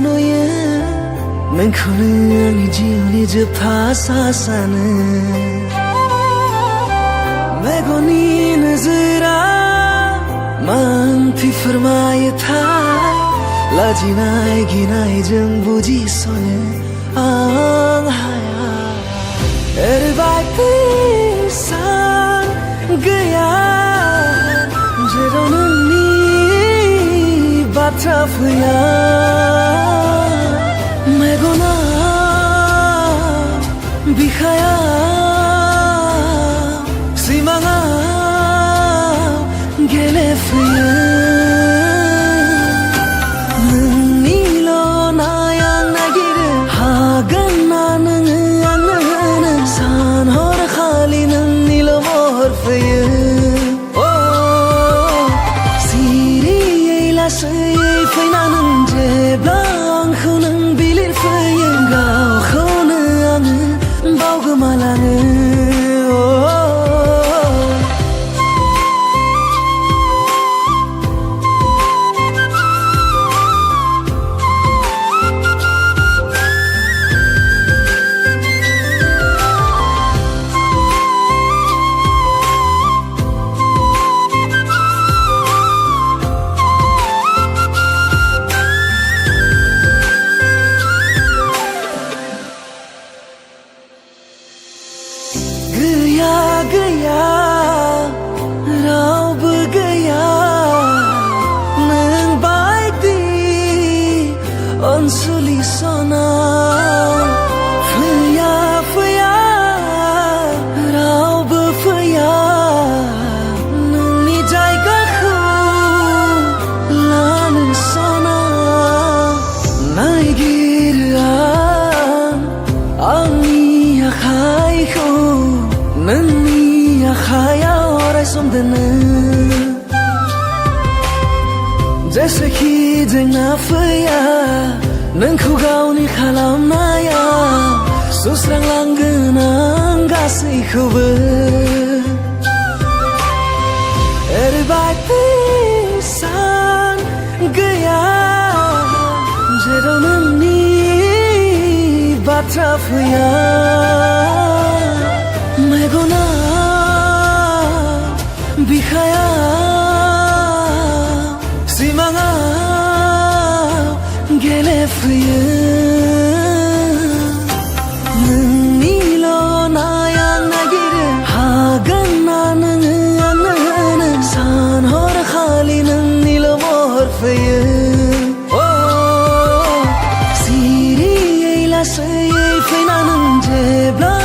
नुयो नोंखौनो आंनि जिउनि जोबथा सासानो मेगननि नोजोरा मांफि फोरमायोथाय लाजिनाय गिनायजों बुजिस'नो आं हाया ओरैबायदि सान गैया जेराव नोंनि बाथ्रा फैया मेगना बिखाया सिमाङाव गेलेफैयो नोंनिल' नायां नागिरो हागोन ना नोङो आंनो होनो सान हर खालि नोंनिल' महर फैयो सिरियै लासैयै फैना नों जेब्ला आंखौ नों बिलिरफैयो गावखौनो आङो बावगोमालाङो गैया रावबो गैया नों बायदि अनसुलि सना फैया फैया रावबो फैया नोंनि जायगाखौ लानो सना नायगिरो आंनि आखाइखौ नोंनि आखायाव अरायसम दोनो जेसेखि जेंना फैया नोंखौ गावनि खालामनाया सुस्रांलांगोन आं गासैखौबो ओरैबायदि सान गैया जेराव नोंनि बाथ्रा फैया मेगना बिखाया सिमाङाव गेलेफैयो नोंनिल' नायां नागिरो हागोन ना नोङो आंनो होनो सान हर खालि नोंनिल' महर फैयो सिरियै लासैयै फैना नों जेब्ला